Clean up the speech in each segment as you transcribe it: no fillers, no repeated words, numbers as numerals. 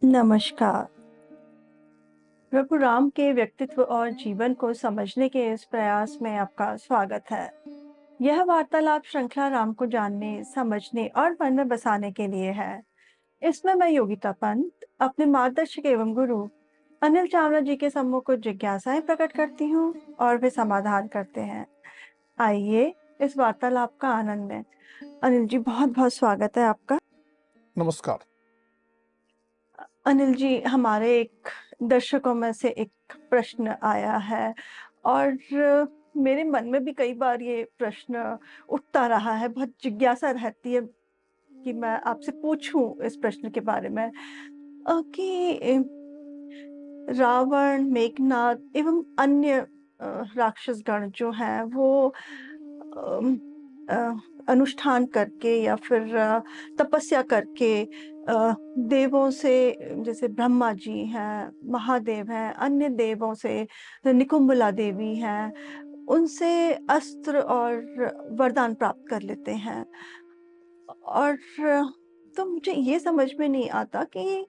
नमस्कार। प्रभु राम के व्यक्तित्व और जीवन को समझने के इस प्रयास में आपका स्वागत है। यह वार्तालाप श्रृंखला राम को जानने, समझने और मन में बसाने के लिए है। इसमें मैं योगिता पंत अपने मार्गदर्शक एवं गुरु अनिल चावला जी के सम्मुख कुछ जिज्ञासाएं प्रकट करती हूँ और वे समाधान करते हैं। आइए इस वार्तालाप का आनंद लें। अनिल जी, बहुत बहुत स्वागत है आपका। नमस्कार। अनिल जी, हमारे एक दर्शकों में से एक प्रश्न आया है और मेरे मन में भी कई बार ये प्रश्न उठता रहा है। बहुत जिज्ञासा रहती है कि मैं आपसे पूछूं इस प्रश्न के बारे में कि रावण, मेघनाद एवं अन्य राक्षसगण जो हैं वो अम, अ, अनुष्ठान करके या फिर तपस्या करके देवों से, जैसे ब्रह्मा जी हैं, महादेव हैं, अन्य देवों से निकुंभला देवी हैं, उनसे अस्त्र और वरदान प्राप्त कर लेते हैं। और तो मुझे ये समझ में नहीं आता कि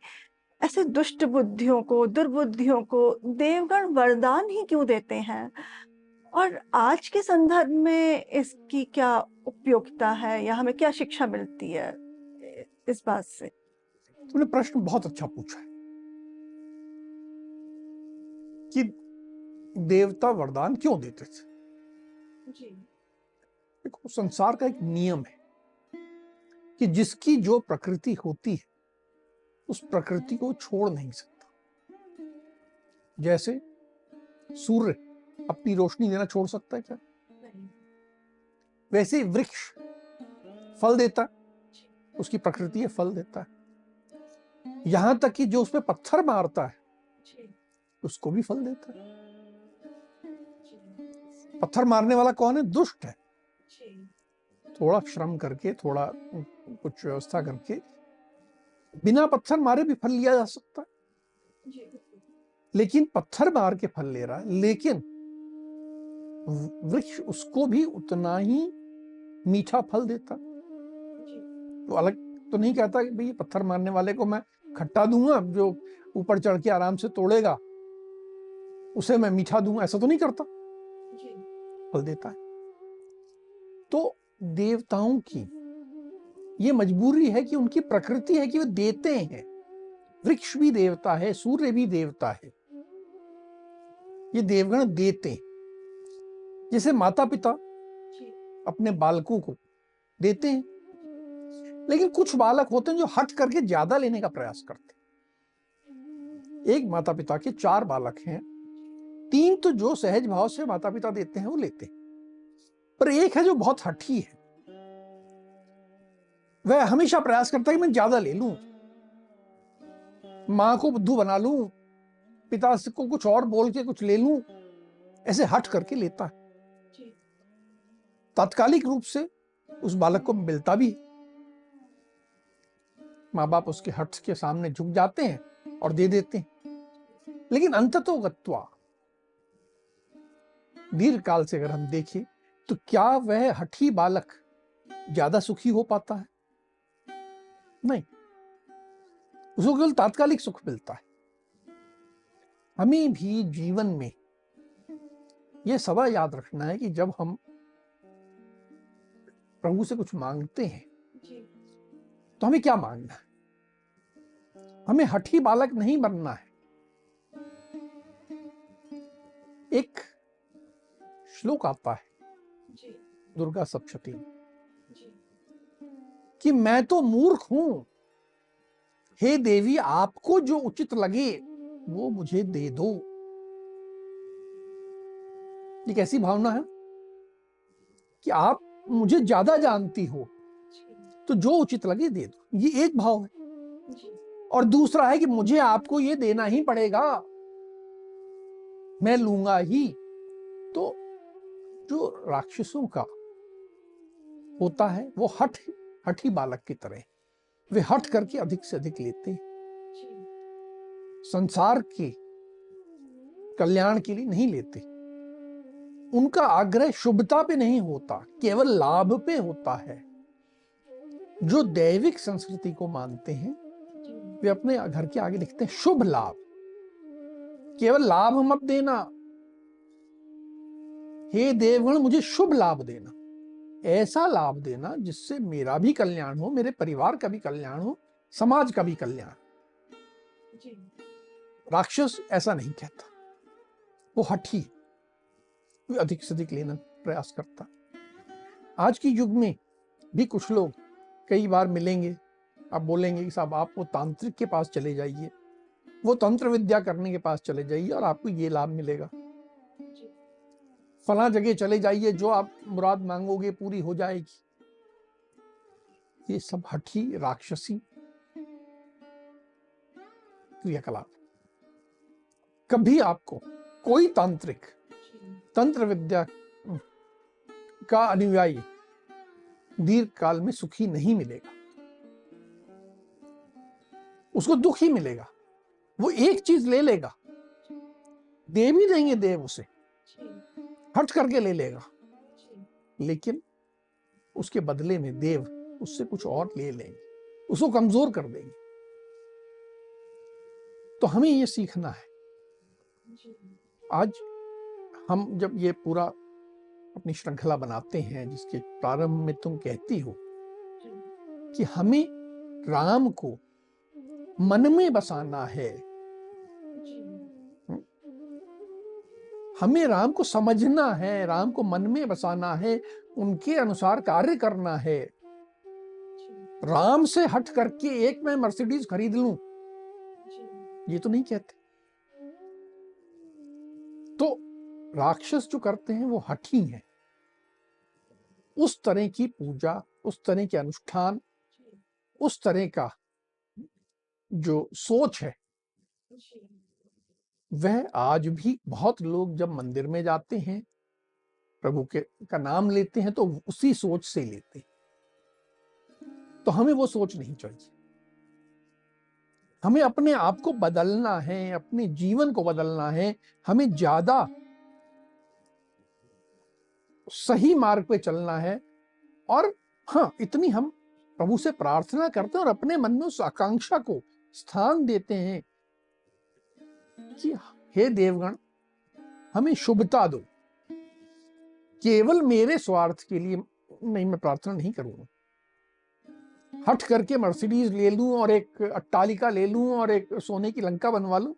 ऐसे दुष्ट बुद्धियों को, दुर्बुद्धियों को देवगण वरदान ही क्यों देते हैं? और आज के संदर्भ में इसकी क्या उपयोगिता है या हमें क्या शिक्षा मिलती है इस बात से? तुमने प्रश्न बहुत अच्छा पूछा है कि देवता वरदान क्यों देते थे। जी। देखो, संसार का एक नियम है कि जिसकी जो प्रकृति होती है उस प्रकृति को छोड़ नहीं सकता। जैसे सूर्य अपनी रोशनी देना छोड़ सकता है क्या? नहीं। वैसे ही वृक्ष फल देता है, उसकी प्रकृति है, फल देता है। यहां तक कि जो उस पर पत्थर मारता है उसको भी फल देता है। पत्थर मारने वाला कौन है? दुष्ट है। थोड़ा श्रम करके, थोड़ा कुछ व्यवस्था करके बिना पत्थर मारे भी फल लिया जा सकता है, लेकिन पत्थर मार के फल ले रहा है। लेकिन वृक्ष उसको भी उतना ही मीठा फल देता। तो अलग तो नहीं कहता कि भाई पत्थर मारने वाले को मैं खट्टा दूंगा, जो ऊपर चढ़ के आराम से तोड़ेगा उसे मैं मीठा दूंगा, ऐसा तो नहीं करता, फल देता है। तो देवताओं की ये मजबूरी है कि उनकी प्रकृति है कि वो देते हैं। वृक्ष भी देवता है, सूर्य भी देवता है, ये देवगण देते हैं। जैसे माता पिता अपने बालकों को देते हैं, लेकिन कुछ बालक होते हैं जो हट करके ज्यादा लेने का प्रयास करते हैं। एक माता पिता के 4 बालक हैं, 3 तो जो सहज भाव से माता पिता देते हैं वो लेते हैं, पर एक है जो बहुत हठी है। वह हमेशा प्रयास करता है कि मैं ज्यादा ले लूं, मां को बुद्धू बना लूं, पिता को कुछ और बोल के कुछ ले लूं, ऐसे हट करके लेता है। तात्कालिक रूप से उस बालक को मिलता भी, माँ बाप उसके हट के सामने झुक जाते हैं और दे देते हैं। लेकिन अंततो गत्वा दीर्घ काल से अगर हम देखें तो क्या वह हठी बालक ज्यादा सुखी हो पाता है? नहीं, उसको केवल तात्कालिक सुख मिलता है। हमें भी जीवन में यह सदा याद रखना है कि जब हम प्रभु से कुछ मांगते हैं तो हमें क्या मांगना है? हमें हठी बालक नहीं बनना है। एक श्लोक आता है दुर्गा सप्तशती कि मैं तो मूर्ख हूं, हे देवी आपको जो उचित लगे वो मुझे दे दो। एक ऐसी भावना है कि आप मुझे ज्यादा जानती हो तो जो उचित लगे दे दो, ये एक भाव है। और दूसरा है कि मुझे आपको ये देना ही पड़ेगा, मैं लूंगा ही। तो जो राक्षसों का होता है वो हठी बालक की तरह, वे हट करके अधिक से अधिक लेते हैं, संसार के कल्याण के लिए नहीं लेते। उनका आग्रह शुभता पे नहीं होता, केवल लाभ पे होता है। जो दैविक संस्कृति को मानते हैं वे अपने घर के आगे लिखते हैं शुभ लाभ, केवल लाभ मत देना, हे देवगण मुझे शुभ लाभ देना, ऐसा लाभ देना जिससे मेरा भी कल्याण हो, मेरे परिवार का भी कल्याण हो, समाज का भी कल्याण। राक्षस ऐसा नहीं कहता, वो हठी, वो अधिक से अधिक लेना प्रयास करता। आज के युग में भी कुछ लोग कई बार मिलेंगे, आप बोलेंगे कि साहब आप वो तांत्रिक के पास चले जाइए, वो तंत्र विद्या करने के पास चले जाइए और आपको ये लाभ मिलेगा, फला जगह चले जाइए, जो आप मुराद मांगोगे पूरी हो जाएगी। ये सब हठी राक्षसी क्रियाकलाप। कभी आपको कोई तांत्रिक, तंत्र विद्या का अनुयायी दीर्घ काल में सुखी नहीं मिलेगा, उसको दुख ही मिलेगा। वो एक चीज ले लेगा, दे भी देंगे देव उसे, हट करके ले लेगा, लेकिन उसके बदले में देव उससे कुछ और ले लेंगे, उसको कमजोर कर देंगे। तो हमें ये सीखना है। आज हम जब ये पूरा अपनी श्रृंखला बनाते हैं, जिसके प्रारंभ में तुम कहती हो कि हमें राम को मन में बसाना है, हमें राम को समझना है, राम को मन में बसाना है, उनके अनुसार कार्य करना है। राम से हट करके एक मैं मर्सिडीज खरीद लूं, ये तो नहीं कहते। तो राक्षस जो करते हैं वो हठी हैं। उस तरह की पूजा, उस तरह के अनुष्ठान, उस तरह का जो सोच है, वह आज भी बहुत लोग जब मंदिर में जाते हैं, प्रभु के का नाम लेते हैं, तो उसी सोच से लेते हैं। तो हमें वो सोच नहीं चाहिए। हमें अपने आप को बदलना है, अपने जीवन को बदलना है, हमें ज्यादा सही मार्ग पे चलना है। और हाँ, इतनी हम प्रभु से प्रार्थना करते हैं और अपने मन में उस आकांक्षा को स्थान देते हैं कि हे देवगण हमें शुभता दो, केवल मेरे स्वार्थ के लिए नहीं, मैं प्रार्थना नहीं करूंगा, हट करके मर्सिडीज ले लूं और एक अट्टालिका ले लूं और एक सोने की लंका बनवा लूं,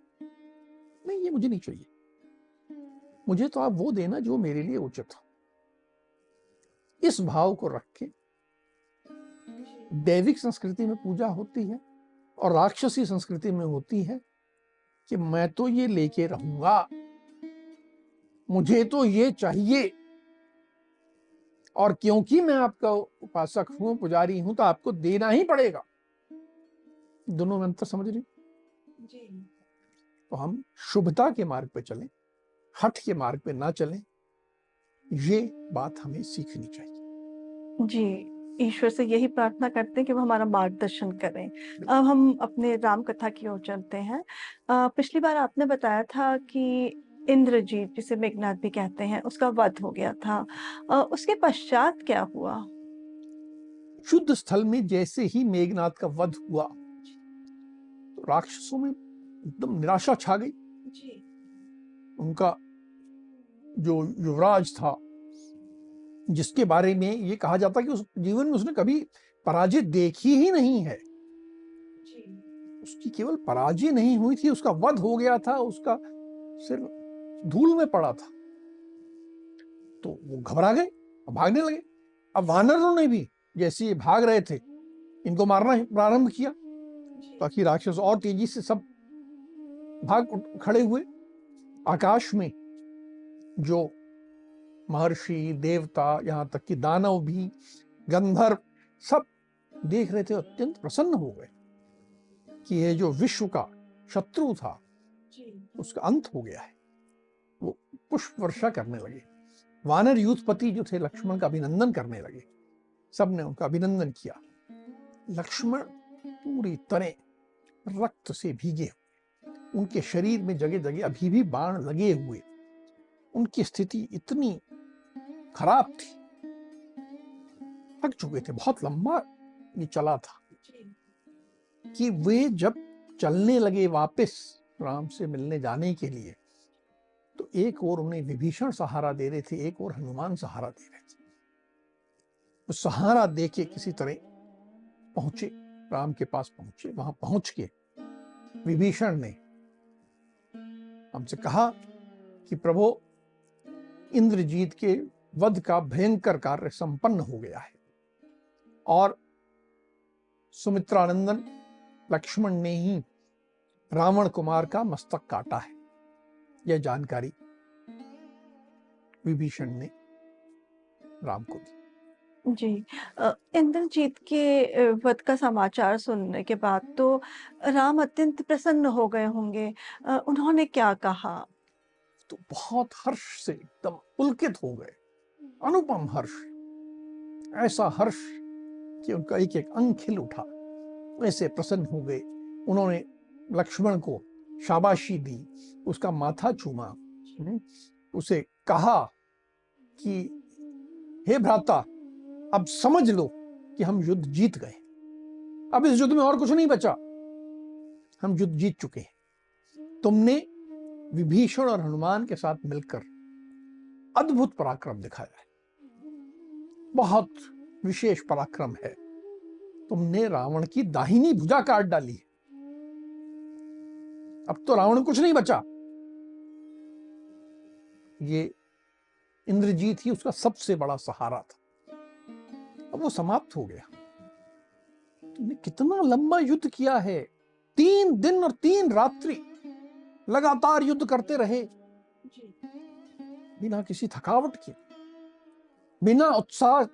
नहीं, ये मुझे नहीं चाहिए। मुझे तो आप वो देना जो मेरे लिए उचित हो। इस भाव को रख के दैविक संस्कृति में पूजा होती है और राक्षसी संस्कृति में होती है कि मैं तो ये लेके रहूंगा, मुझे तो ये चाहिए, और क्योंकि मैं आपका उपासक हूं, पुजारी हूं, तो आपको देना ही पड़ेगा। दोनों में अंतर समझ रही? तो हम शुभता के मार्ग पे चलें, हठ के मार्ग पे ना चलें, ये बात हमें सीखनी चाहिए। जी, ईश्वर से यही प्रार्थना करते हैं कि वो हमारा मार्गदर्शन करें। अब हम अपने राम कथा की ओर चलते हैं। पिछली बार आपने बताया था कि इंद्रजीत, जिसे मेघनाद भी कहते हैं, उसका वध हो गया था। उसके पश्चात क्या हुआ? शुद्ध स्थल में जैसे ही मेघनाद का वध हुआ, तो राक्षसों में एकदम निराशा छा गई। उनका जो युवराज था, जिसके बारे में ये कहा जाता कि उस जीवन में उसने कभी पराजय देखी ही नहीं है, उसकी केवल पराजय नहीं हुई थी, उसका वध हो गया था, उसका सिर धूल में पड़ा था। तो वो घबरा गए, भागने लगे। अब वानरों ने भी जैसे ये भाग रहे थे, इनको मारना प्रारंभ किया, ताकि राक्षस और तेजी से सब भाग खड़े हुए। आकाश में जो महर्षि, देवता, यहाँ तक कि दानव भी, गंधर्व, सब देख रहे थे, अत्यंत प्रसन्न हो गए कि ये जो विश्व का शत्रु था उसका अंत हो गया है। वो पुष्प वर्षा करने लगे। वानर यूथपति जो थे लक्ष्मण का अभिनंदन करने लगे, सबने उनका अभिनंदन किया। लक्ष्मण पूरी तरह रक्त से भीगे, उनके शरीर में जगह जगह अभी भी बाण लगे हुए, उनकी स्थिति इतनी खराब थी, थक चुके थे, बहुत लंबा ये चला था कि वे जब चलने लगे वापस राम से मिलने जाने के लिए, तो एक और उन्हें विभीषण सहारा दे रहे थे, एक और हनुमान सहारा दे रहे थे। वो सहारा दे के किसी तरह पहुंचे, राम के पास पहुंचे। वहां पहुंच के विभीषण ने हमसे कहा कि प्रभु, इंद्रजीत के वध का भयंकर कार्य संपन्न हो गया है और सुमित्रानंदन लक्ष्मण ने ही रावण कुमार का मस्तक काटा है। यह जानकारी विभीषण ने राम को दी। जी। इंद्रजीत के वध का समाचार सुनने के बाद तो राम अत्यंत प्रसन्न हो गए होंगे। उन्होंने क्या कहा? तो बहुत हर्ष से एकदम पुलकित हो गए, अनुपम हर्ष, ऐसा हर्ष कि उनका एक एक अंग खिल उठा, ऐसे प्रसन्न हो गए। उन्होंने लक्ष्मण को शाबाशी दी, उसका माथा चूमा, उसे कहा कि हे भ्राता, अब समझ लो कि हम युद्ध जीत गए, अब इस युद्ध में और कुछ नहीं बचा, हम युद्ध जीत चुके हैं। तुमने विभीषण और हनुमान के साथ मिलकर अद्भुत पराक्रम दिखाया है, बहुत विशेष पराक्रम है। तुमने रावण की दाहिनी भुजा काट डाली है, अब तो रावण कुछ नहीं बचा। ये इंद्रजीत ही उसका सबसे बड़ा सहारा था, अब वो समाप्त हो गया। तुमने कितना लंबा युद्ध किया है, 3 दिन और 3 रात्रि लगातार युद्ध करते रहे, बिना किसी थकावट के, बिना उत्साह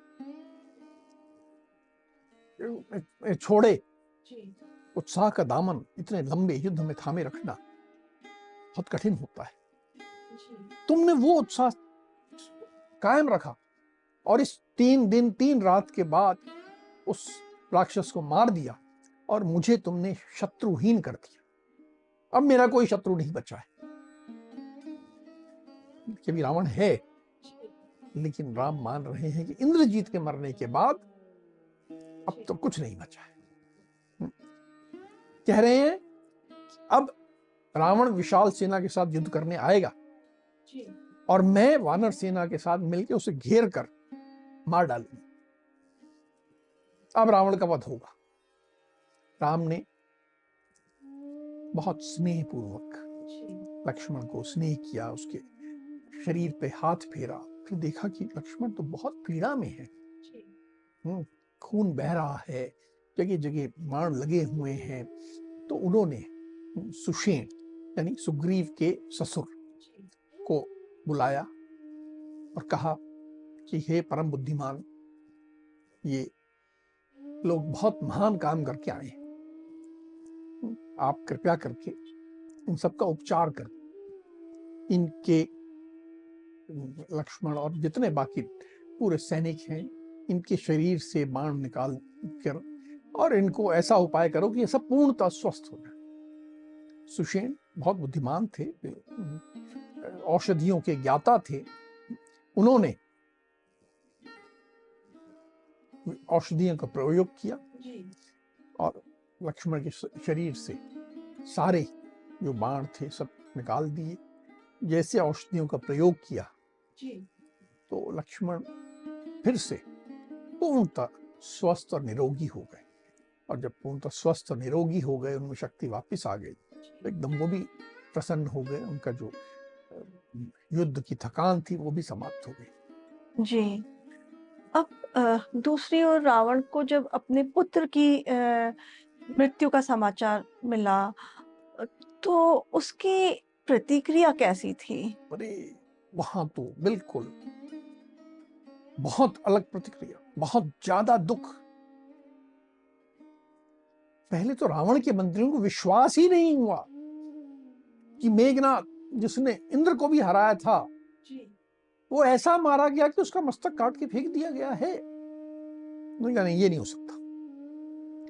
छोड़े। उत्साह का दामन इतने लंबे युद्ध में थामे रखना बहुत कठिन होता है। तुमने वो उत्साह कायम रखा और इस 3 दिन 3 रात के बाद उस राक्षस को मार दिया और मुझे तुमने शत्रुहीन कर दिया। अब मेरा कोई शत्रु नहीं बचा है। क्योंकि रावण है, लेकिन राम मान रहे हैं कि इंद्रजीत के मरने के बाद अब तो कुछ नहीं बचा है। कह रहे हैं अब रावण विशाल सेना के साथ युद्ध करने आएगा और मैं वानर सेना के साथ मिलकर उसे घेर कर मार डालूंगा। अब रावण का वध होगा। राम ने बहुत स्नेहपूर्वक लक्ष्मण को स्नेह किया, उसके शरीर पे हाथ फेरा, फिर देखा कि लक्ष्मण तो बहुत पीड़ा में है, खून बह रहा है, जगह जगह बाण लगे हुए हैं। तो उन्होंने सुषेण यानी सुग्रीव के ससुर को बुलाया और कहा कि हे परम बुद्धिमान, ये लोग बहुत महान काम करके आए हैं, आप कृपया करके इन सबका उपचार कर, इनके लक्ष्मण और जितने बाकी पूरे सैनिक हैं, इनके शरीर से बाण निकाल कर और इनको ऐसा उपाय करो कि ये सब पूर्णतः स्वस्थ हो जाए। सुषेण बहुत बुद्धिमान थे, औषधियों के ज्ञाता थे। उन्होंने औषधियों का प्रयोग किया और लक्ष्मण के शरीर से सारे जो बाण थे सब निकाल दिए। जैसे औषधियों का प्रयोग किया तो लक्ष्मण फिर से पूर्णतः स्वस्थ और निरोगी हो गए। और जब पूर्णतः स्वस्थ और निरोगी हो गए, उनमें शक्ति वापस आ गई, तो एकदम वो भी प्रसन्न हो गए। उनका जो युद्ध की थकान थी वो भी समाप्त हो गई। जी। अब दूसरी ओर रावण को जब अपने पुत्र की मृत्यु का समाचार मिला, तो उसकी प्रतिक्रिया कैसी थी? अरे वहां तो बिल्कुल बहुत अलग प्रतिक्रिया, बहुत ज्यादा दुख। पहले तो रावण के मंत्रियों को विश्वास ही नहीं हुआ कि मेघनाद, जिसने इंद्र को भी हराया था, वो ऐसा मारा गया कि उसका मस्तक काट के फेंक दिया गया है। नहीं, ये नहीं हो सकता।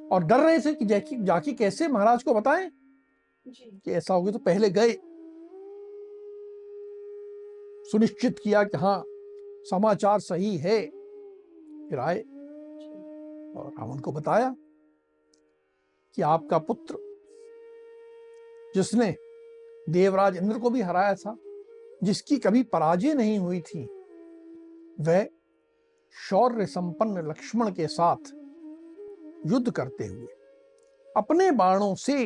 और डर रहे थे कि जाके कैसे महाराज को बताएं कि ऐसा हो गया। तो पहले गए, सुनिश्चित किया कि हाँ समाचार सही है, फिर आए और रावण को बताया कि आपका पुत्र जिसने देवराज इंद्र को भी हराया था, जिसकी कभी पराजय नहीं हुई थी, वह शौर्य संपन्न लक्ष्मण के साथ युद्ध करते हुए अपने बाणों से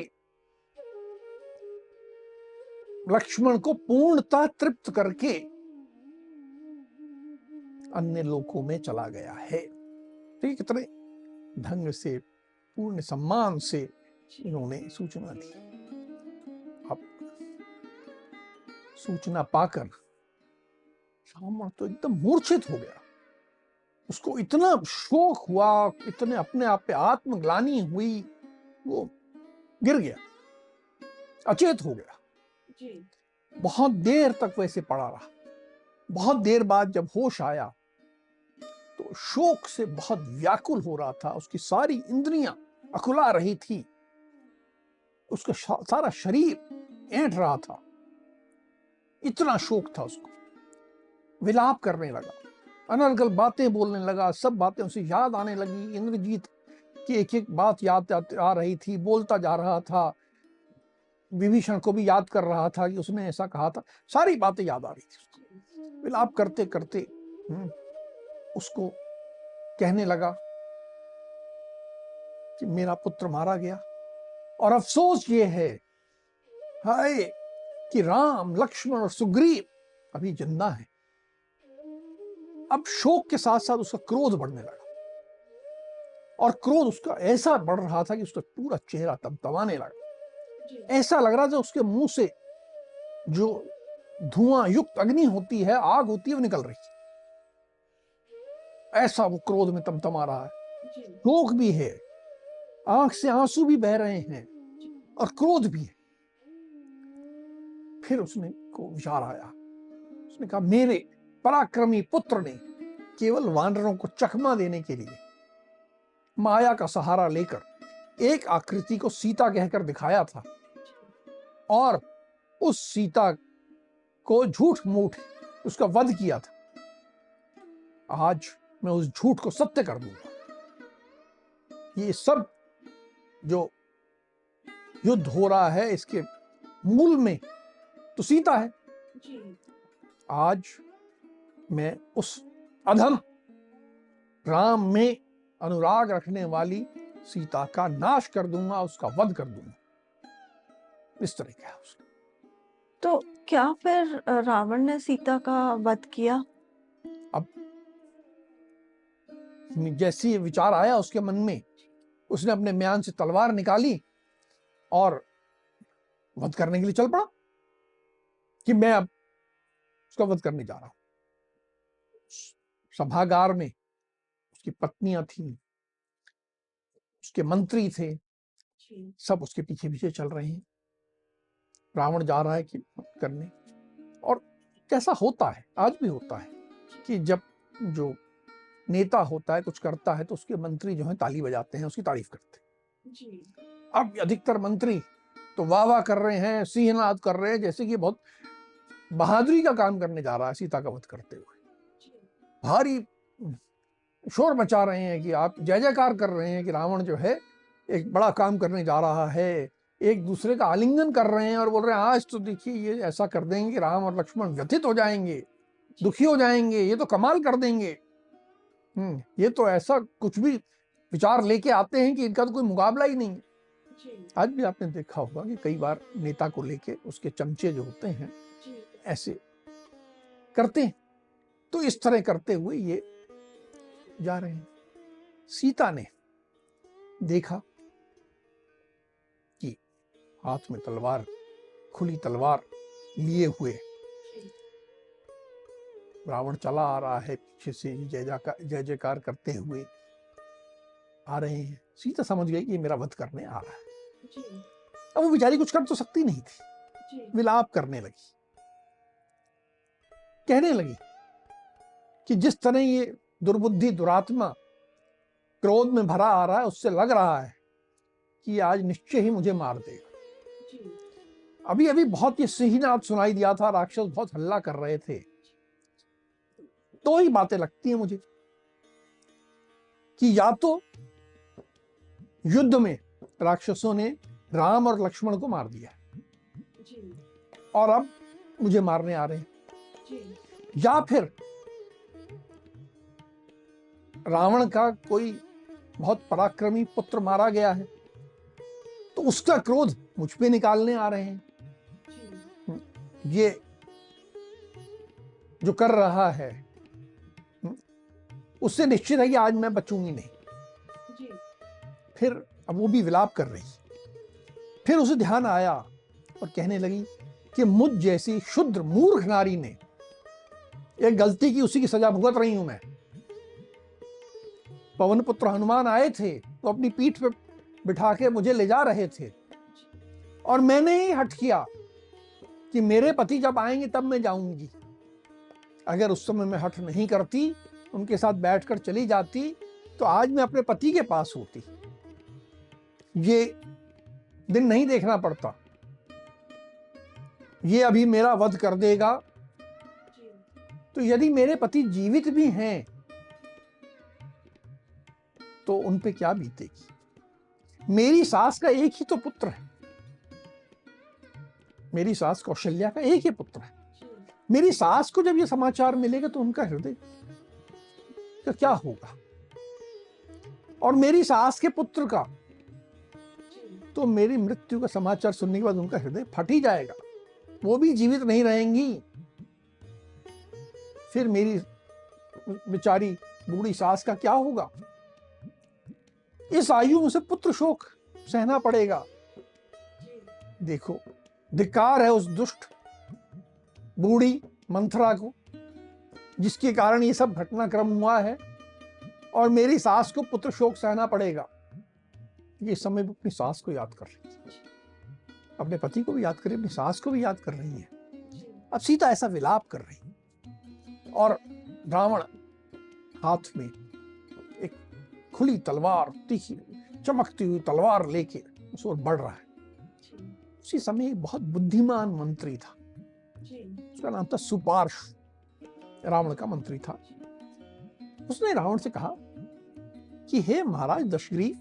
लक्ष्मण को पूर्णतः तृप्त करके अन्य लोकों में चला गया है। तो ये कितने ढंग से, पूर्ण सम्मान से इन्होंने सूचना दी। अब सूचना पाकर रावण तो एकदम मूर्छित हो गया। उसको इतना शोक हुआ, इतने अपने आप पे आत्मग्लानि हुई, वो गिर गया, अचेत हो गया। बहुत देर तक वैसे पड़ा रहा। बहुत देर बाद जब होश आया तो शोक से बहुत व्याकुल हो रहा था। उसकी सारी इंद्रियां अकुला रही थी, उसका सारा शरीर ऐंठ रहा था, इतना शोक था उसको। विलाप करने लगा, अनर्गल बातें बोलने लगा, सब बातें उसे याद आने लगी। इंद्रजीत की एक एक बात याद आ रही थी, बोलता जा रहा था। विभीषण को भी याद कर रहा था कि उसने ऐसा कहा था, सारी बातें याद आ रही थी उसको। विलाप करते करते उसको कहने लगा कि मेरा पुत्र मारा गया, और अफसोस ये है, हाय, कि राम, लक्ष्मण और सुग्रीव अभी जिंदा हैं। अब शोक के साथ साथ उसका क्रोध बढ़ने लगा, और क्रोध उसका ऐसा बढ़ रहा था कि उसका पूरा चेहरा तमतमाने लगा। ऐसा लग रहा था उसके मुंह से जो धुआं युक्त अग्नि होती है, आग होती है, वो निकल रही है। ऐसा वो क्रोध में तमतमा रहा है। शोक भी है, आंख से आंसू भी बह रहे हैं, और क्रोध भी है। फिर उसने को विचार आया। उसने कहा, मेरे पराक्रमी पुत्र ने केवल वानरों को चकमा देने के लिए माया का सहारा लेकर एक आकृति को सीता कहकर दिखाया था, और उस सीता को झूठ मूठ उसका वध किया था। आज मैं उस झूठ को सत्य कर दूंगा। ये सब जो युद्ध हो रहा है, इसके मूल में तो सीता है। आज मैं उस अधम राम में अनुराग रखने वाली सीता का नाश कर दूंगा, उसका वध कर दूंगा। इस तरह का है उसका। तो क्या फिर रावण ने सीता का वध किया? अब जैसे ये विचार आया उसके मन में, उसने अपने म्यान से तलवार निकाली और वध करने के लिए चल पड़ा कि मैं अब उसका वध करने जा रहा हूं। सभागार में उसकी पत्नियां थी, उसके मंत्री थे, सब उसके पीछे पीछे चल रहे हैं। रावण जा रहा है कि करने। और कैसा होता है, आज भी होता है कि जब जो नेता होता है, कुछ करता है, तो उसके मंत्री जो है ताली बजाते हैं, उसकी तारीफ करते हैं। अब अधिकतर मंत्री तो वाह वाह कर रहे हैं, सिंहनाद कर रहे हैं, जैसे कि बहुत बहादुरी का काम करने जा रहा है सीता का वध करते हुए। भारी शोर मचा रहे हैं कि आप जय जयकार कर रहे हैं कि रावण जो है एक बड़ा काम करने जा रहा है। एक दूसरे का आलिंगन कर रहे हैं और बोल रहे हैं, आज तो देखिए ये ऐसा कर देंगे कि राम और लक्ष्मण व्यथित हो जाएंगे, दुखी हो जाएंगे, ये तो कमाल कर देंगे। ये तो ऐसा कुछ भी विचार लेके आते हैं कि इनका तो कोई मुकाबला ही नहीं है। आज भी आपने देखा होगा कि कई बार नेता को लेके उसके चमचे जो होते हैं ऐसे करते हैं। तो इस तरह करते हुए ये जा रहे हैं। सीता ने देखा कि हाथ में तलवार, खुली तलवार लिए हुए रावण चला आ रहा है, पीछे से जय जयकार करते हुए आ रहे हैं। सीता समझ गई कि ये मेरा वध करने आ रहा है। अब वो बेचारी कुछ कर तो सकती नहीं थी। विलाप करने लगी, कहने लगी कि जिस तरह ये दुर्बुद्धि दुरात्मा क्रोध में भरा आ रहा है, उससे लग रहा है कि आज निश्चय ही मुझे मार देगा। अभी अभी बहुत ये सिंहनाद सुनाई दिया था, राक्षस बहुत हल्ला कर रहे थे। तो ही बातें लगती हैं मुझे कि या तो युद्ध में राक्षसों ने राम और लक्ष्मण को मार दिया, और अब मुझे मारने आ रहे हैं। या फिर रावण का कोई बहुत पराक्रमी पुत्र मारा गया है तो उसका क्रोध मुझ पे निकालने आ रहे हैं। ये जो कर रहा है उससे निश्चित है कि आज मैं बचूंगी नहीं। फिर अब वो भी विलाप कर रही। फिर उसे ध्यान आया और कहने लगी कि मुझ जैसी शुद्र मूर्ख नारी ने एक गलती की, उसी की सजा भुगत रही हूं मैं। पवन पुत्र हनुमान आए थे तो अपनी पीठ पे बिठा के मुझे ले जा रहे थे और मैंने ही हट किया कि मेरे पति जब आएंगे तब मैं जाऊंगी। अगर उस समय मैं हट नहीं करती, उनके साथ बैठकर चली जाती, तो आज मैं अपने पति के पास होती। ये दिन नहीं देखना पड़ता। ये अभी मेरा वध कर देगा तो यदि मेरे पति जीवित भी हैं तो उन पे क्या बीतेगी। मेरी सास का एक ही तो पुत्र है, मेरी सास कौशल्या का एक ही पुत्र है। मेरी सास को जब ये समाचार मिलेगा तो उनका हृदय का क्या होगा, और मेरी सास के पुत्र का तो मेरी मृत्यु का समाचार सुनने के बाद उनका हृदय फट ही जाएगा, वो भी जीवित नहीं रहेंगी। फिर मेरी बेचारी बूढ़ी सास का क्या होगा। इस आयु में से पुत्र शोक सहना पड़ेगा। देखो, धिक्कार है उस दुष्ट बूढ़ी मंथरा को जिसके कारण ये सब घटनाक्रम हुआ है, और मेरी सास को पुत्र शोक सहना पड़ेगा। ये समय वो अपनी सास को याद कर रही है, अपने पति को भी याद कर रही है, अपनी सास को भी याद कर रही है। अब सीता ऐसा विलाप कर रही है और रावण हाथ में एक खुली तलवार, तीखी चमकती हुई तलवार लेके उस ओर बढ़ रहा है। उसी समय एक बहुत बुद्धिमान मंत्री था, उसका नाम था सुपार्श, रावण का मंत्री था। उसने रावण से कहा कि हे महाराज दशग्रीव,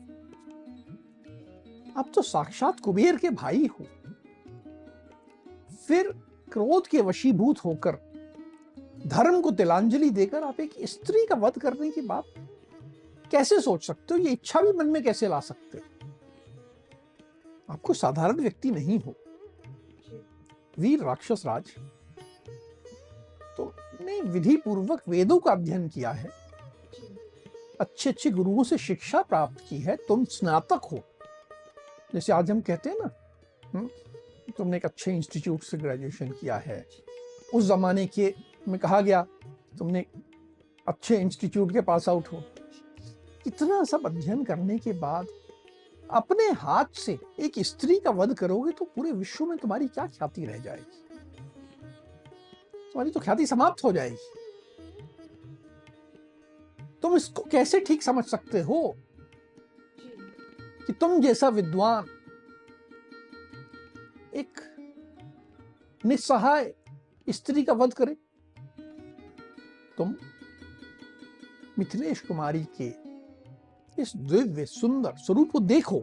आप तो साक्षात कुबेर के भाई हो, फिर क्रोध के वशीभूत होकर धर्म को तिलांजलि देकर आप एक स्त्री का वध करने की बात कैसे सोच सकते हो? ये इच्छा भी मन में कैसे ला सकते हो? आप कोई साधारण व्यक्ति नहीं हो, वीर राक्षस राज। तो ने विधि पूर्वक वेदों का अध्ययन किया है, अच्छे अच्छे गुरुओं से शिक्षा प्राप्त की है, तुम स्नातक हो। जैसे आज हम कहते हैं ना, तुमने एक अच्छे इंस्टीट्यूट से ग्रेजुएशन किया है। उस जमाने के में कहा गया तुमने अच्छे इंस्टीट्यूट के पास आउट हो। इतना सब अध्ययन करने के बाद अपने हाथ से एक स्त्री का वध करोगे तो पूरे विश्व में तुम्हारी क्या ख्याति रह जाएगी? तुम्हारी तो ख्याति समाप्त हो जाएगी। तुम इसको कैसे ठीक समझ सकते हो कि तुम जैसा विद्वान एक निस्सहाय स्त्री का वध करे? तुम मिथिलेश कुमारी के इस दिव्य सुंदर स्वरूप को देखो,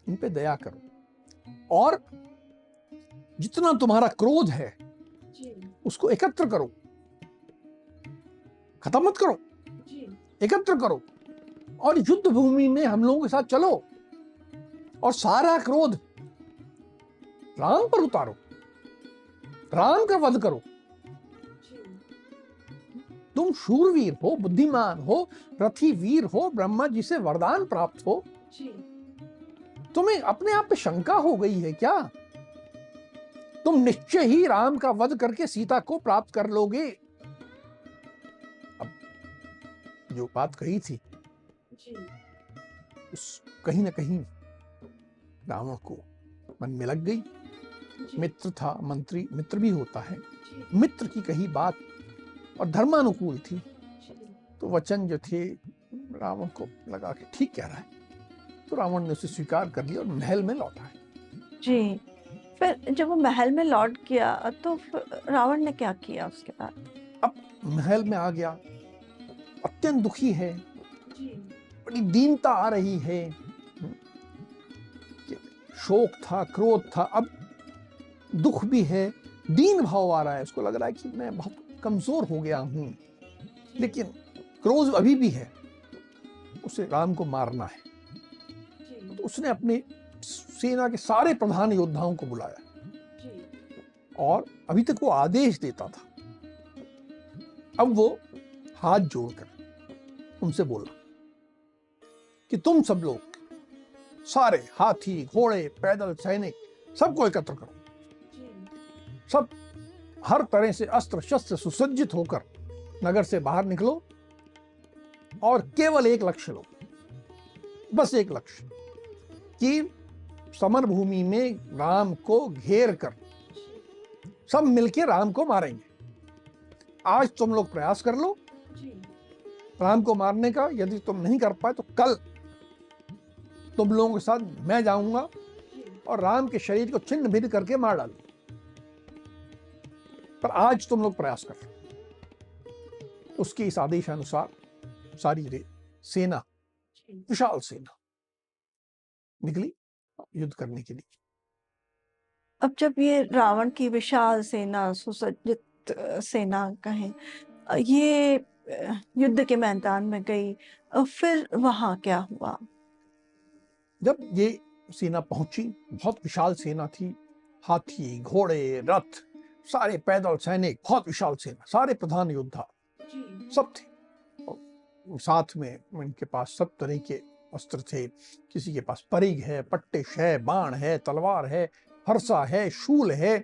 इन पे दया करो और जितना तुम्हारा क्रोध है उसको एकत्र करो, खत्म मत करो, एकत्र करो और युद्ध भूमि में हम लोगों के साथ चलो और सारा क्रोध राम पर उतारो, राम का वध करो। तुम शूरवीर हो, बुद्धिमान हो, रथी वीर हो, ब्रह्मा जी से वरदान प्राप्त हो। तुम्हें अपने आप पे शंका हो गई है क्या? तुम निश्चय ही राम का वध करके सीता को प्राप्त कर लोगे। अब जो बात कही थी उस कहीं ना कहीं रावण को मन में लग गई। मित्र था, मंत्री मित्र भी होता है। मित्र की कही बात और धर्मानुकूल थी, तो वचन जो थे रावण को लगा कि ठीक कह रहा है, तो रावण ने उसे स्वीकार कर लिया और महल में लौटा है। जी, फिर जब वो महल में लौट गया तो रावण ने क्या किया उसके बाद? अब महल में आ गया, अत्यंत दुखी है, बड़ी दीनता आ रही है, शोक था, क्रोध था। अब दुख भी है, दीन भाव आ रहा है, उसको लग रहा है कि मैं बहुत कमजोर हो गया हूं, लेकिन क्रोध अभी भी है, उसे राम को मारना है। तो उसने अपने सेना के सारे प्रधान योद्धाओं को बुलाया और अभी तक वो आदेश देता था, अब वो हाथ जोड़कर उनसे बोला कि तुम सब लोग सारे हाथी, घोड़े, पैदल सैनिक सबको एकत्र करो, सब हर तरह से अस्त्र शस्त्र सुसज्जित होकर नगर से बाहर निकलो और केवल एक लक्ष्य लो, बस एक लक्ष्य कि समर भूमि में राम को घेर कर सब मिलके राम को मारेंगे। आज तुम लोग प्रयास कर लो राम को मारने का, यदि तुम नहीं कर पाए तो कल तुम लोगों के साथ मैं जाऊंगा और राम के शरीर को छिन्न भिन्न करके मार डालूंगा, पर आज तुम लोग प्रयास कर लो। उसके इस आदेश अनुसार सारी सेना, विशाल सेना निकली युद्ध करने के लिए। अब जब ये रावण की विशाल सेना, सुसज्जित सेना कहें, ये युद्ध के मैदान में गई, फिर वहां क्या हुआ? जब ये सेना पहुंची, बहुत विशाल सेना थी, हाथी, घोड़े, रथ, सारे पैदल सैनिक, बहुत विशाल सेना, सारे प्रधान योद्धा सब थे, और साथ में इनके पास सब तरह के अस्त्र थे। किसी के पास परिघ है, पट्टिश है, बाण है, तलवार है, फरसा है, शूल है,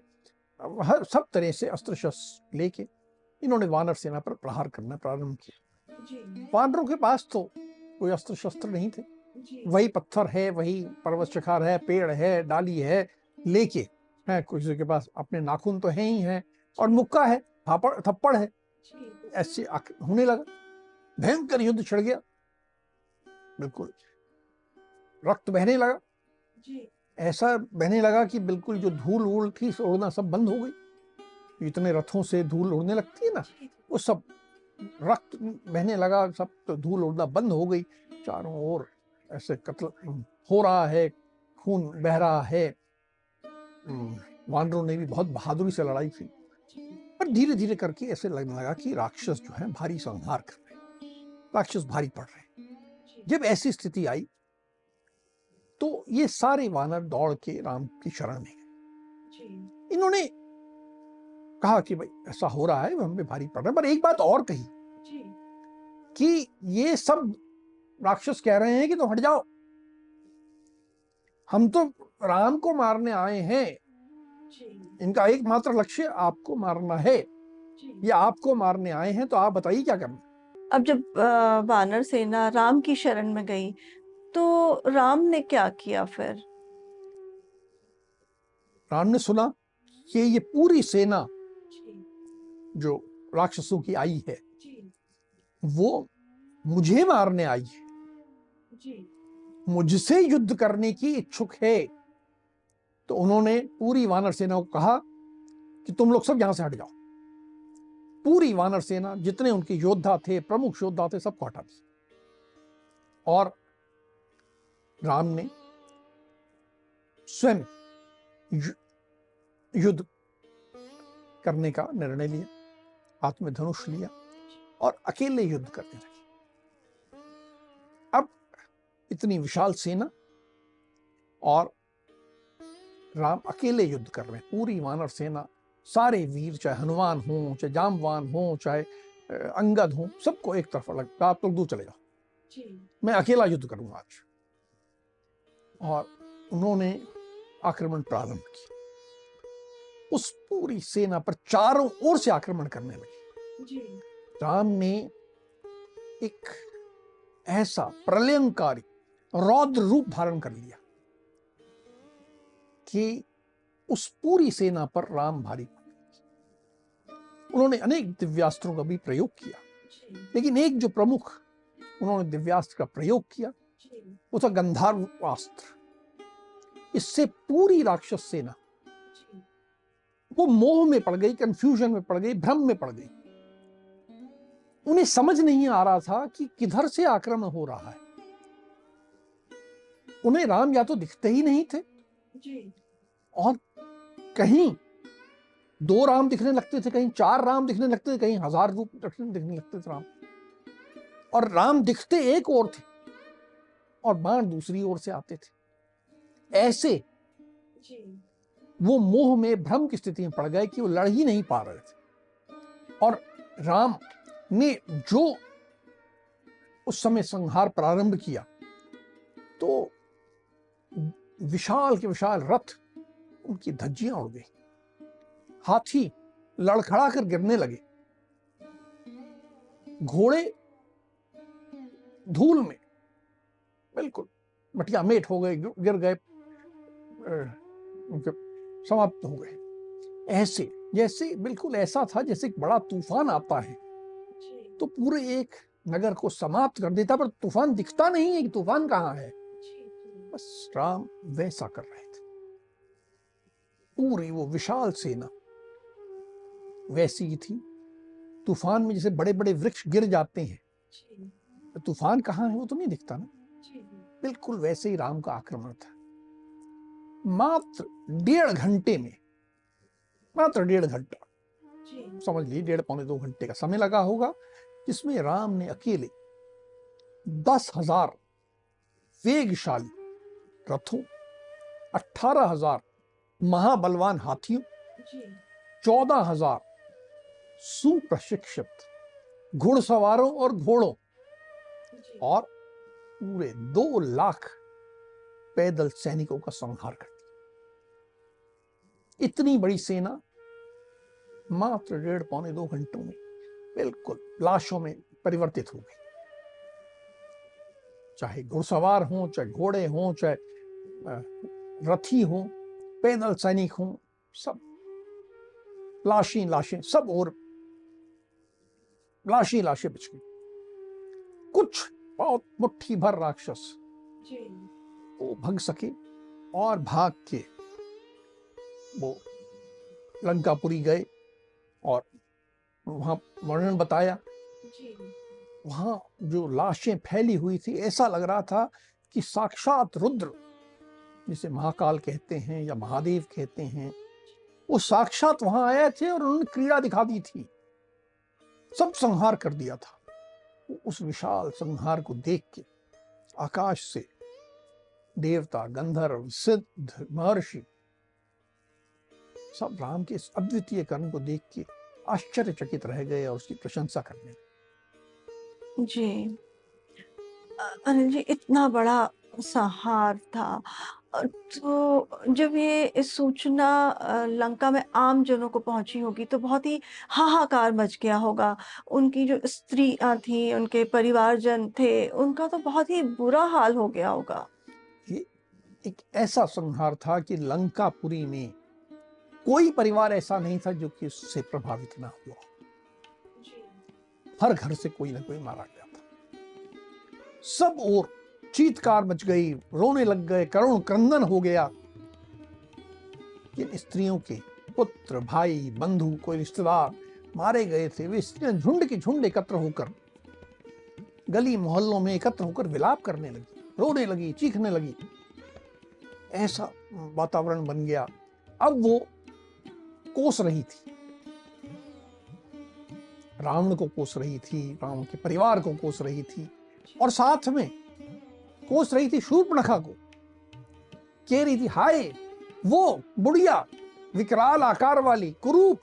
हर सब तरह से अस्त्र शस्त्र लेके इन्होंने वानर सेना पर प्रहार करना प्रारंभ किया। वानरों के पास तो कोई अस्त्र शस्त्र नहीं थे, वही पत्थर है, वही पर्वत शिखर है, पेड़ है, डाली है, लेके है, किसी के पास अपने नाखून तो है ही है, और मुक्का है, थप्पड़ है, ऐसे होने लगा। भयंकर युद्ध छिड़ गया, बिल्कुल रक्त बहने लगा, ऐसा बहने लगा कि बिल्कुल जो धूल वूल थी उड़ना सब बंद हो गई। इतने रथों से धूल उड़ने लगती है ना, वो सब रक्त बहने लगा, सब तो धूल उड़ना बंद हो गई। चारों ओर ऐसे कत्ल हो रहा है, खून बह रहा है। वानरों ने भी बहुत बहादुरी से लड़ाई की, पर धीरे धीरे करके ऐसे लगने लगा कि राक्षस जो है भारी संहार कर रहे हैं, राक्षस भारी पड़ रहे हैं। जब ऐसी स्थिति आई तो ये सारे वानर दौड़ के राम की शरण में गए। इन्होंने कहा कि भाई ऐसा हो रहा है, हम पे भारी पड़ रहा है, पर एक बात और कही कि ये सब राक्षस कह रहे हैं कि तो हट जाओ, हम तो राम को मारने आए हैं, इनका एकमात्र लक्ष्य आपको मारना है, ये आपको मारने आए हैं, तो आप बताइए क्या करना। अब जब वानर सेना राम की शरण में गई तो राम ने क्या किया फिर? राम ने सुना कि ये पूरी सेना जो राक्षसों की आई है वो मुझे मारने आई है, मुझसे युद्ध करने की इच्छुक है। तो उन्होंने पूरी वानर सेना को कहा कि तुम लोग सब यहां से हट जाओ। पूरी वानर सेना, जितने उनके योद्धा थे, प्रमुख योद्धा थे, सबको हटा दिया और राम ने स्वयं युद्ध करने का निर्णय लिया, हाथ में धनुष लिया और अकेले युद्ध करने लगे। अब इतनी विशाल सेना और राम अकेले युद्ध कर रहे हैं। पूरी वानर सेना, सारे वीर, चाहे हनुमान हो, चाहे जामवान हो, चाहे अंगद हो, सबको एक तरफ लगता, आप लोग दूर चले जाओ, मैं अकेला युद्ध करूंगा आज। और उन्होंने आक्रमण प्रारंभ किया, उस पूरी सेना पर चारों ओर से आक्रमण करने लगे। राम ने एक ऐसा प्रलयंकारी रौद्र रूप धारण कर लिया कि उस पूरी सेना पर राम भारी पड़े। उन्होंने अनेक दिव्यास्त्रों का भी प्रयोग किया, लेकिन एक जो प्रमुख उन्होंने दिव्यास्त्र का प्रयोग किया वो था गंधर्वास्त्र। इससे पूरी राक्षस सेना वो मोह में पड़ गई, कंफ्यूजन में पड़ गई, भ्रम में पड़ गई। उन्हें समझ नहीं आ रहा था कि किधर से आक्रमण हो रहा है। उन्हें राम या तो दिखते ही नहीं थे और कहीं 2 राम दिखने लगते थे, कहीं 4 राम दिखने लगते थे, कहीं 1000 रूप दिखने लगते थे राम। और राम दिखते एक ओर थे और बाण दूसरी ओर से आते थे। ऐसे वो मोह में, भ्रम की स्थिति में पड़ गए कि वो लड़ ही नहीं पा रहे थे। और राम ने जो उस समय संहार प्रारंभ किया तो विशाल के विशाल रथ, उनकी धज्जियां उड़ गई, हाथी लड़खड़ा कर गिरने लगे, घोड़े धूल में बिल्कुल मटिया मेट हो गए, गिर गए, उनके समाप्त हो गए। ऐसे जैसे बिल्कुल ऐसा था जैसे एक बड़ा तूफान आता है तो पूरे एक नगर को समाप्त कर देता, पर तूफान दिखता नहीं है कि तूफान कहाँ है। बस राम वैसा कर रहे थे। पूरी वो विशाल सेना वैसी ही थी। तूफान में जैसे बड़े बड़े वृक्ष गिर जाते हैं, तो तूफान कहाँ है वो तो नहीं दिखता ना, बिल्कुल वैसे ही राम का आक्रमण था। मात्र 1.5 घंटे में, मात्र 1.5 घंटा, समझ लीजिए 1.5 पौने 2 घंटे का समय लगा होगा, जिसमें राम ने अकेले 10,000 वेगशाली रथों, 18,000 महाबलवान हाथियों, 14,000 सुप्रशिक्षित घुड़सवारों और घोड़ों और पूरे 2 लाख पैदल सैनिकों का संहार कर दिया। इतनी बड़ी सेना मात्र 1.5 पौने 2 घंटों में बिल्कुल लाशों में परिवर्तित हो गई। चाहे घुड़सवार हों, चाहे घोड़े हों, चाहे रथी हों, पैदल सैनिक हों, सब लाशें लाशें, सब और लाशें लाशें बच गई। कुछ बहुत मुट्ठी भर राक्षस वो भग सके और भाग के वो लंकापुरी गए और वहां वर्णन बताया। वहां जो लाशें फैली हुई थी, ऐसा लग रहा था कि साक्षात रुद्र, जिसे महाकाल कहते हैं या महादेव कहते हैं, वो साक्षात वहां आए थे और उन्होंने क्रीड़ा दिखा दी थी, सब संहार कर दिया था। उस विशाल संहार को देख के आकाश से देवता, गंधर्व, सिद्ध, महर्षि सब राम के इस अद्वितीय कर्म को देख के आश्चर्यचकित रह गए और उसकी प्रशंसा करने लगे। जी अनिल जी, इतना बड़ा संहार था। तो जब ये इस सूचना लंका में आम जनों को पहुंची होगी तो बहुत ही हाहाकार मच गया होगा। उनकी जो स्त्रियां थी, उनके परिवारजन थे, उनका तो बहुत ही बुरा हाल हो गया होगा। ये एक ऐसा संहार था कि लंकापुरी में कोई परिवार ऐसा नहीं था जो कि उससे प्रभावित ना हुआ। हर घर से कोई ना कोई मारा गया था। सब और चीत्कार मच गई, रोने लग गए, करुण क्रंदन हो गया। जिन स्त्रियों के पुत्र, भाई, बंधु, कोई रिश्तेदार मारे गए थे, वे स्त्रियां झुंड के झुंड एकत्र होकर गली मोहल्लों में एकत्र होकर विलाप करने लगी, रोने लगी, चीखने लगी। ऐसा वातावरण बन गया। अब वो कोस रही थी, रावण को कोस रही थी, रावण के परिवार को कोस रही थी, और साथ में कोस रही थी शूर्पणखा को। कह रही थी, हाय वो बुढ़िया विकराल आकार वाली कुरूप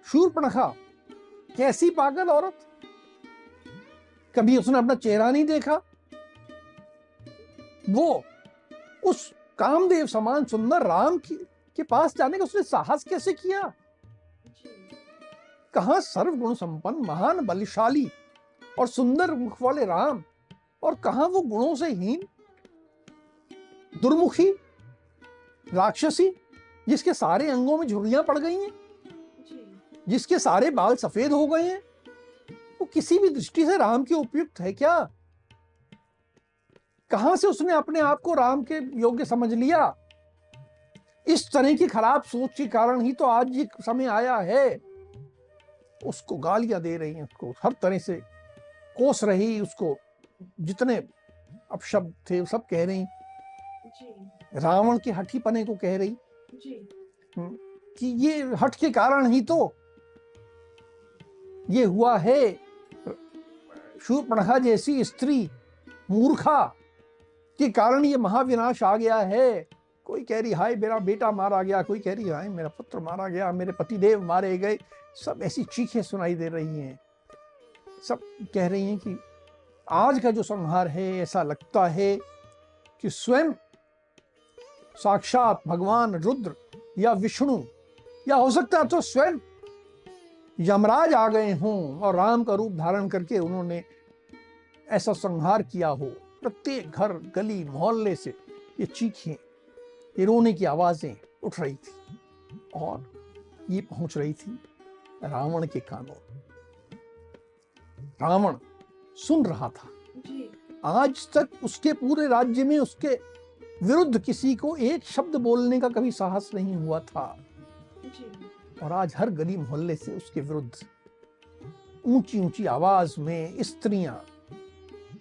शूर्पणखा, कैसी पागल औरत, कभी उसने अपना चेहरा नहीं देखा। वो उस कामदेव समान सुंदर राम के पास जाने का उसने साहस कैसे किया। कहां सर्वगुण संपन्न, महान, बलशाली और सुंदर मुख वाले राम, और कहां वो गुणों से हीन दुर्मुखी राक्षसी, जिसके सारे अंगों में झुर्रियां पड़ गई हैं, जिसके सारे बाल सफेद हो गए हैं। वो किसी भी दृष्टि से राम के उपयुक्त है क्या? कहां से उसने अपने आप को राम के योग्य समझ लिया? इस तरह की खराब सोच के कारण ही तो आज ये समय आया है। उसको गालियां दे रही हैं, उसको हर तरह से कोस रही, उसको जितने अपशब्द थे सब कह रही, रावण के हठीपने को कह रही। कि ये हठ के कारण ही तो ये हुआ है। शूर्पणखा जैसी स्त्री मूर्खा के कारण ये महाविनाश आ गया है। कोई कह रही हाय मेरा बेटा मारा गया, कोई कह रही हाय मेरा पुत्र मारा गया, मेरे पतिदेव मारे गए। सब ऐसी चीखें सुनाई दे रही हैं। सब कह रही हैं कि आज का जो संहार है, ऐसा लगता है कि स्वयं साक्षात भगवान रुद्र या विष्णु या हो सकता है तो स्वयं यमराज आ गए हों और राम का रूप धारण करके उन्होंने ऐसा संहार किया हो। प्रत्येक घर गली मोहल्ले से ये चीखें, ये रोने की आवाजें उठ रही थी और ये पहुंच रही थी रावण के कानों। रावण सुन रहा था। आज तक उसके पूरे राज्य में उसके विरुद्ध किसी को एक शब्द बोलने का कभी साहस नहीं हुआ था और आज हर गली मोहल्ले से उसके विरुद्ध ऊंची ऊंची आवाज में स्त्रियां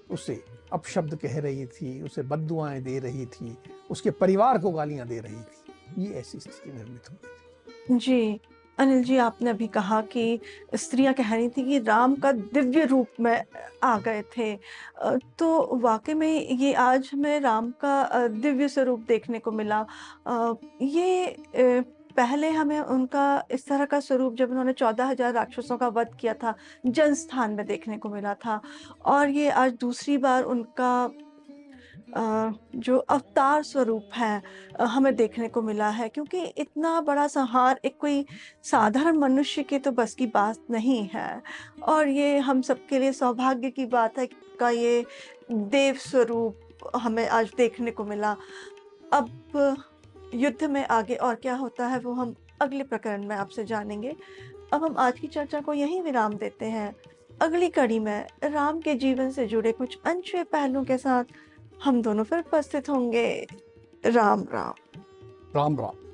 उसे अपशब्द कह रही थी, उसे बद्दुआएं दे रही थी, उसके परिवार को गालियां दे रही थी। ये ऐसी स्थिति निर्मित हो गई थी। जी अनिल जी, आपने अभी कहा कि स्त्रियां कह रही थी कि राम का दिव्य रूप में आ गए थे। तो वाकई में ये आज हमें राम का दिव्य स्वरूप देखने को मिला। पहले हमें उनका इस तरह का स्वरूप जब उन्होंने 14,000 राक्षसों का वध किया था जनस्थान में देखने को मिला था, और ये आज दूसरी बार उनका जो अवतार स्वरूप है हमें देखने को मिला है। क्योंकि इतना बड़ा संहार एक कोई साधारण मनुष्य के तो बस की बात नहीं है, और ये हम सबके लिए सौभाग्य की बात है का ये देव स्वरूप हमें आज देखने को मिला। अब युद्ध में आगे और क्या होता है वो हम अगले प्रकरण में आपसे जानेंगे। अब हम आज की चर्चा को यहीं विराम देते हैं। अगली कड़ी में राम के जीवन से जुड़े कुछ अनछुए पहलुओं के साथ हम दोनों फिर उपस्थित होंगे। राम राम। राम राम।